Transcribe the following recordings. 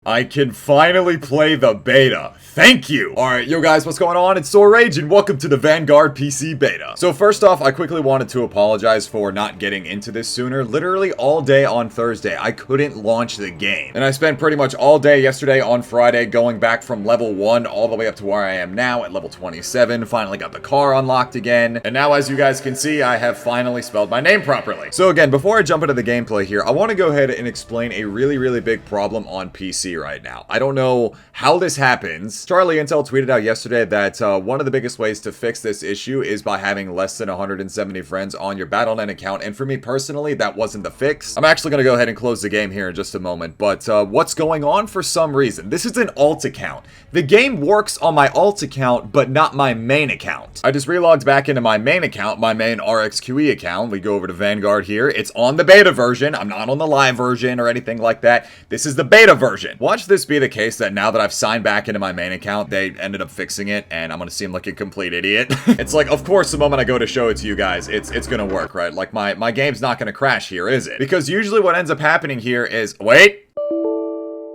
I can finally play the beta. Thank you! Alright, yo guys, what's going on? It's Rage, and welcome to the Vanguard PC beta. So first off, I quickly wanted to apologize for not getting into this sooner. Literally all day on Thursday, I couldn't launch the game. And I spent pretty much all day yesterday on Friday going back from level 1 all the way up to where I am now at level 27. Finally got the car unlocked again. And now, as you guys can see, I have finally spelled my name properly. So again, before I jump into the gameplay here, I want to go ahead and explain a really big problem on PC right now. I don't know how this happens. Charlie Intel tweeted out yesterday that one of the biggest ways to fix this issue is by having less than 170 friends on your Battle.net account, and for me personally, that wasn't the fix. I'm actually going to go ahead and close the game here in just a moment, but what's going on for some reason? This is an alt account. The game works on my alt account, but not my main account. I just relogged back into my main account, my main Rxqe account. We go over to Vanguard here. It's on the beta version. I'm not on the live version or anything like that. This is the beta version. Watch this be the case that now that I've signed back into my main account, they ended up fixing it, and I'm gonna seem like a complete idiot. It's like, of course, the moment I go to show it to you guys, it's gonna work, right? Like, my game's not gonna crash here, is it? Because usually what ends up happening here is, wait!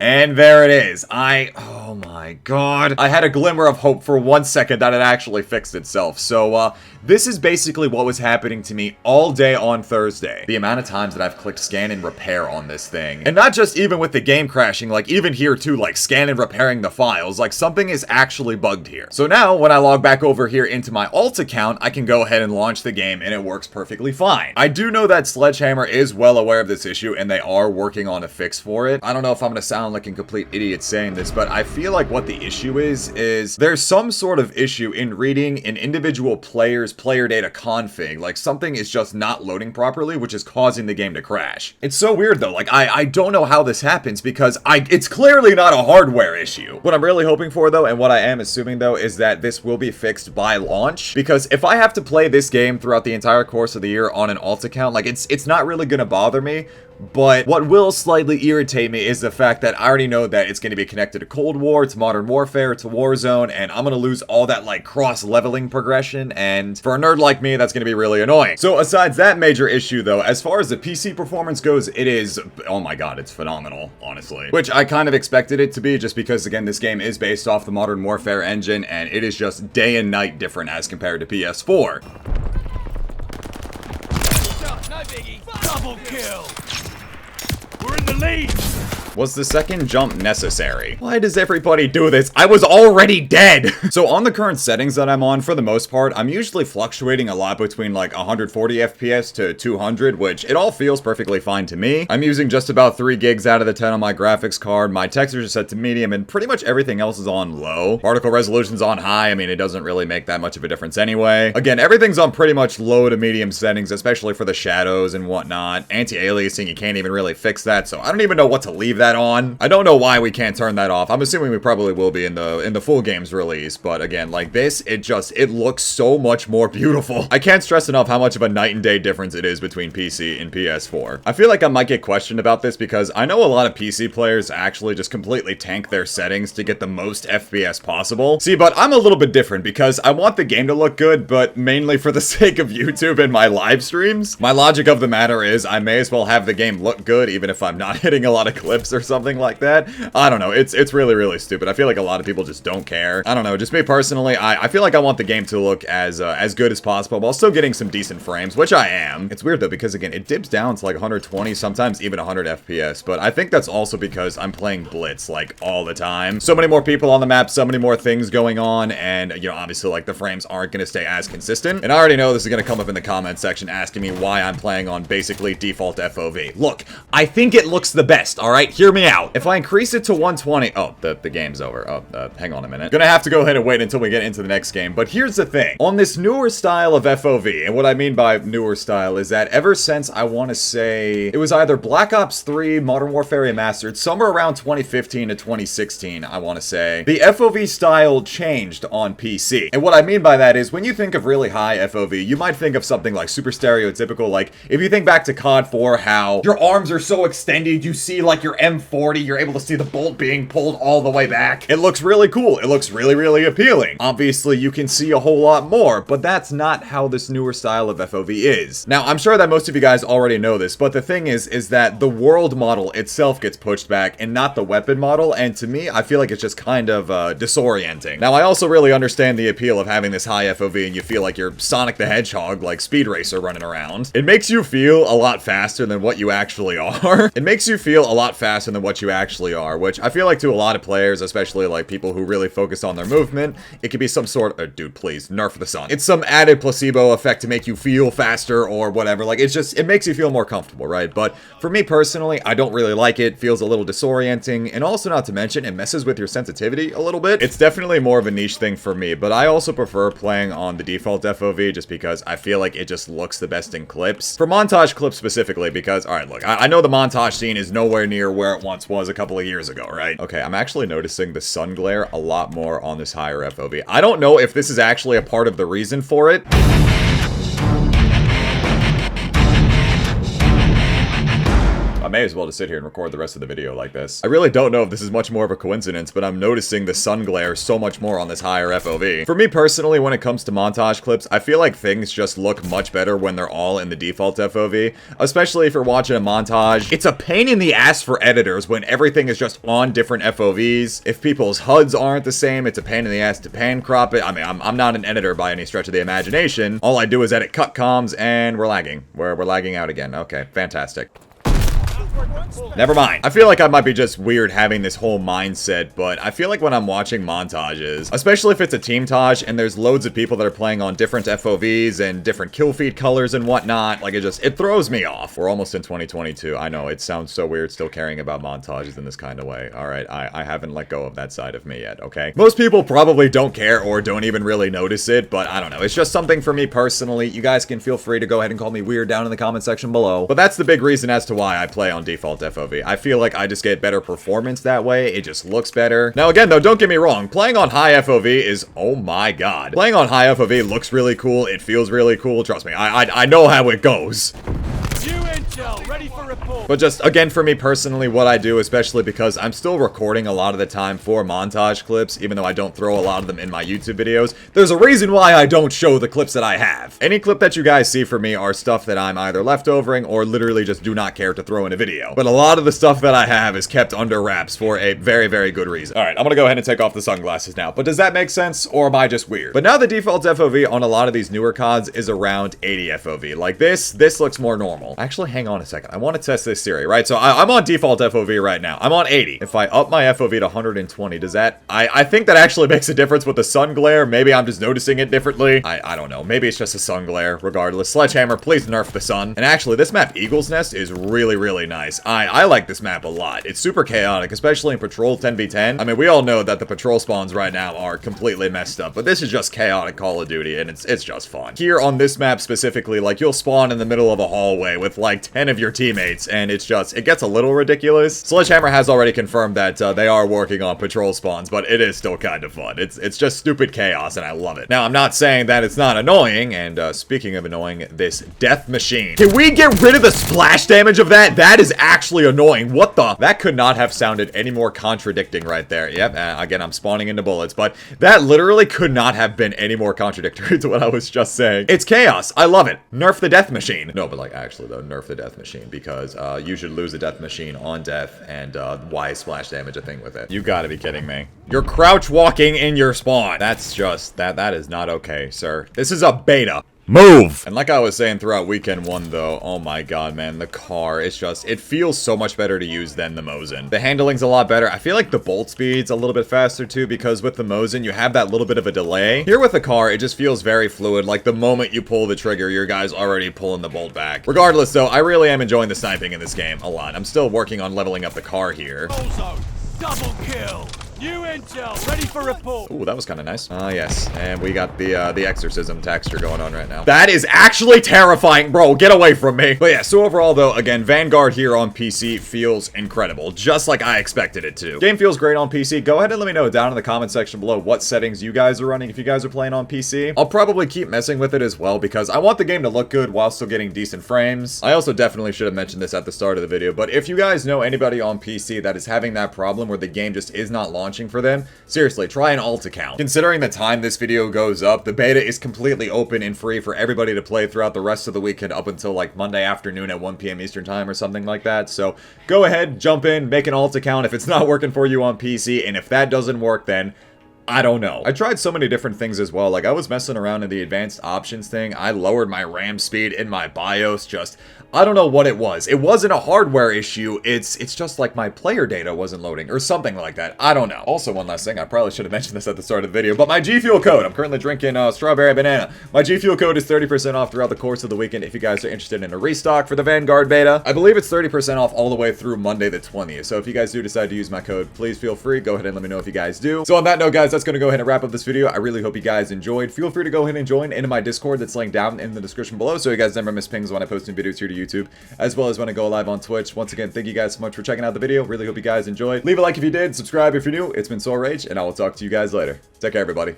And there it is. Oh my god. I had a glimmer of hope for 1 second that it actually fixed itself. So, this is basically what was happening to me all day on Thursday. The amount of times that I've clicked scan and repair on this thing. And not just even with the game crashing, like even here too, like scan and repairing the files, like something is actually bugged here. So now when I log back over here into my alt account, I can go ahead and launch the game and it works perfectly fine. I do know that Sledgehammer is well aware of this issue and they are working on a fix for it. I don't know if I'm gonna sound like a complete idiot saying this, but I feel like what the issue is there's some sort of issue in reading an individual player's player data config. Like something is just not loading properly, which is causing the game to crash. It's so weird though. Like I don't know how this happens because it's clearly not a hardware issue. What I'm really hoping for though, and what I am assuming though, is that this will be fixed by launch, because if I have to play this game throughout the entire course of the year on an alt account, like it's not really gonna bother me. But what will slightly irritate me is the fact that I already know that it's going to be connected to Cold War, to Modern Warfare, to Warzone, and I'm going to lose all that, like, cross-leveling progression, and for a nerd like me, that's going to be really annoying. So, aside that major issue, though, as far as the PC performance goes, it is, oh my god, it's phenomenal, honestly. Which I kind of expected it to be, just because, again, this game is based off the Modern Warfare engine, and it is just day and night different as compared to PS4. No biggie. Double kill. We're in the lead. Was the second jump necessary? Why does everybody do this? I was already dead! So on the current settings that I'm on, for the most part, I'm usually fluctuating a lot between like 140 FPS to 200, which it all feels perfectly fine to me. I'm using just about 3 gigs out of the 10 on my graphics card, my textures are set to medium, and pretty much everything else is on low. Particle resolution's on high. I mean, it doesn't really make that much of a difference anyway. Again, everything's on pretty much low to medium settings, especially for the shadows and whatnot. Anti-aliasing, you can't even really fix that, so I don't even know what to leave that on. I don't know why we can't turn that off. I'm assuming we probably will be in the full game's release, but again, like this, it looks so much more beautiful. I can't stress enough how much of a night and day difference it is between PC and PS4. I feel like I might get questioned about this because I know a lot of PC players actually just completely tank their settings to get the most FPS possible. See, but I'm a little bit different because I want the game to look good, but mainly for the sake of YouTube and my live streams. My logic of the matter is I may as well have the game look good even if I'm not hitting a lot of clips or something like that. I don't know, it's really stupid. I feel like a lot of people just don't care. I don't know, just me personally, I feel like I want the game to look as good as possible while still getting some decent frames, which I am. It's weird though because again, it dips down to like 120, sometimes even 100 FPS, but I think that's also because I'm playing Blitz like all the time. So many more people on the map, so many more things going on, and you know, obviously like the frames aren't going to stay as consistent. And I already know this is going to come up in the comment section asking me why I'm playing on basically default FOV. Look, I think it looks the best, alright? Hear me out. If I increase it to 120, oh, the game's over. Oh, hang on a minute. Gonna have to go ahead and wait until we get into the next game. But here's the thing. On this newer style of FOV, and what I mean by newer style is that ever since I want to say it was either Black Ops 3, Modern Warfare Remastered, somewhere around 2015 to 2016, I want to say, the FOV style changed on PC. And what I mean by that is when you think of really high FOV, you might think of something like super stereotypical, like if you think back to COD 4, how your arms are so extended, you see like your M40, you're able to see the bolt being pulled all the way back. It looks really cool. It looks really, really appealing. Obviously, you can see a whole lot more, but that's not how this newer style of FOV is. Now, I'm sure that most of you guys already know this, but the thing is that the world model itself gets pushed back and not the weapon model, and to me, I feel like it's just kind of disorienting. Now, I also really understand the appeal of having this high FOV and you feel like you're Sonic the Hedgehog, like Speed Racer running around. It makes you feel a lot faster than what you actually are. It makes you feel a lot faster than what you actually are, which I feel like to a lot of players, especially like people who really focus on their movement, it could be some sort of, dude, please, nerf the sun. It's some added placebo effect to make you feel faster or whatever. Like, it's just, it makes you feel more comfortable, right? But for me personally, I don't really like it. Feels a little disorienting, and also not to mention, it messes with your sensitivity a little bit. It's definitely more of a niche thing for me, but I also prefer playing on the default FOV just because I feel like it just looks the best in clips. For montage clips specifically, because, alright, look, I know the montage scene is nowhere near where it once was a couple of years ago, right? Okay, I'm actually noticing the sun glare a lot more on this higher FOV. I don't know if this is actually a part of the reason for it. I may as well just sit here and record the rest of the video like this. I really don't know if this is much more of a coincidence, but I'm noticing the sun glare so much more on this higher FOV. For me personally, when it comes to montage clips, I feel like things just look much better when they're all in the default FOV, especially if you're watching a montage. It's a pain in the ass for editors when everything is just on different FOVs. If people's HUDs aren't the same, it's a pain in the ass to pan crop it. I mean, I'm not an editor by any stretch of the imagination. All I do is edit cut comms, and we're lagging. We're lagging out again. Okay, fantastic. Never mind. I feel like I might be just weird having this whole mindset, but I feel like when I'm watching montages, especially if it's a teamtage and there's loads of people that are playing on different FOVs and different kill feed colors and whatnot, like it throws me off. We're almost in 2022. I know, it sounds so weird still caring about montages in this kind of way. Alright, I haven't let go of that side of me yet, okay? Most people probably don't care or don't even really notice it, but I don't know. It's just something for me personally. You guys can feel free to go ahead and call me weird down in the comment section below. But that's the big reason as to why I play on default FOV. I feel like I just get better performance that way. It just looks better. Now again though, don't get me wrong, playing on high FOV is, oh my god. Playing on high FOV looks really cool, it feels really cool, trust me, I know how it goes. Ready for report. But just, again, for me personally, what I do, especially because I'm still recording a lot of the time for montage clips, even though I don't throw a lot of them in my YouTube videos, there's a reason why I don't show the clips that I have. Any clip that you guys see from me are stuff that I'm either leftovering or literally just do not care to throw in a video. But a lot of the stuff that I have is kept under wraps for a very, very good reason. Alright, I'm gonna go ahead and take off the sunglasses now, but does that make sense, or am I just weird? But now the default FOV on a lot of these newer CODs is around 80 FOV. Like this looks more normal. Actually, hang on a second. I want to test this theory, right? So I'm on default FOV right now. I'm on 80. If I up my FOV to 120, does that... I think that actually makes a difference with the sun glare. Maybe I'm just noticing it differently. I don't know. Maybe it's just a sun glare. Regardless, Sledgehammer, please nerf the sun. And actually, this map, Eagle's Nest, is really, really nice. I like this map a lot. It's super chaotic, especially in Patrol 10v10. I mean, we all know that the Patrol spawns right now are completely messed up, but this is just chaotic Call of Duty, and it's just fun. Here on this map specifically, like, you'll spawn in the middle of a hallway with, like, 10 of your teammates, and it's just, it gets a little ridiculous. Sledgehammer has already confirmed that they are working on patrol spawns, but it is still kind of fun. It's just stupid chaos, and I love it. Now, I'm not saying that it's not annoying, and speaking of annoying, this death machine. Can we get rid of the splash damage of that? That is actually annoying. What the? That could not have sounded any more contradicting right there. Yep, again, I'm spawning into bullets, but that literally could not have been any more contradictory to what I was just saying. It's chaos. I love it. Nerf the death machine. No, but like, actually though, nerf the death machine, because you should lose a death machine on death, and why is splash damage a thing with it? You gotta be kidding me. You're crouch walking in your spawn. That's just, that is not okay, sir. This is a beta. Move! And like I was saying throughout weekend 1 though, oh my god, man, the car, it's just, it feels so much better to use than the Mosin. The handling's a lot better. I feel like the bolt speed's a little bit faster too, because with the Mosin, you have that little bit of a delay. Here with the car, it just feels very fluid, like the moment you pull the trigger, your guy's already pulling the bolt back. Regardless though, I really am enjoying the sniping in this game a lot. I'm still working on leveling up the car here. Also, double kill. New intel, ready for report. Ooh, that was kind of nice. Yes, and we got the exorcism texture going on right now. That is actually terrifying, bro. Get away from me. But yeah, so overall though, again, Vanguard here on PC feels incredible, just like I expected it to. Game feels great on PC. Go ahead and let me know down in the comment section below what settings you guys are running if you guys are playing on PC. I'll probably keep messing with it as well because I want the game to look good while still getting decent frames. I also definitely should have mentioned this at the start of the video, but if you guys know anybody on PC that is having that problem where the game just is not launching for them, seriously, try an alt account. Considering the time this video goes up, the beta is completely open and free for everybody to play throughout the rest of the weekend up until like Monday afternoon at 1 p.m. Eastern time or something like that. So go ahead, jump in, make an alt account if it's not working for you on PC, and if that doesn't work, then I don't know. I tried so many different things as well. Like, I was messing around in the advanced options thing. I lowered my RAM speed in my BIOS. Just, I don't know what it was. It wasn't a hardware issue. It's just like my player data wasn't loading or something like that. I don't know. Also, one last thing. I probably should have mentioned this at the start of the video, but my G Fuel code. I'm currently drinking strawberry banana. My G Fuel code is 30% off throughout the course of the weekend if you guys are interested in a restock for the Vanguard beta. I believe it's 30% off all the way through Monday the 20th. So if you guys do decide to use my code, please feel free. Go ahead and let me know if you guys do. So on that note, guys, that's going to go ahead and wrap up this video. I really hope you guys enjoyed. Feel free to go ahead and join into my Discord that's linked down in the description below so you guys never miss pings when I post new videos here to YouTube, as well as when I go live on Twitch. Once again, thank you guys so much for checking out the video. Really hope you guys enjoyed. Leave a like if you did. Subscribe if you're new. It's been Rage, and I will talk to you guys later. Take care, everybody.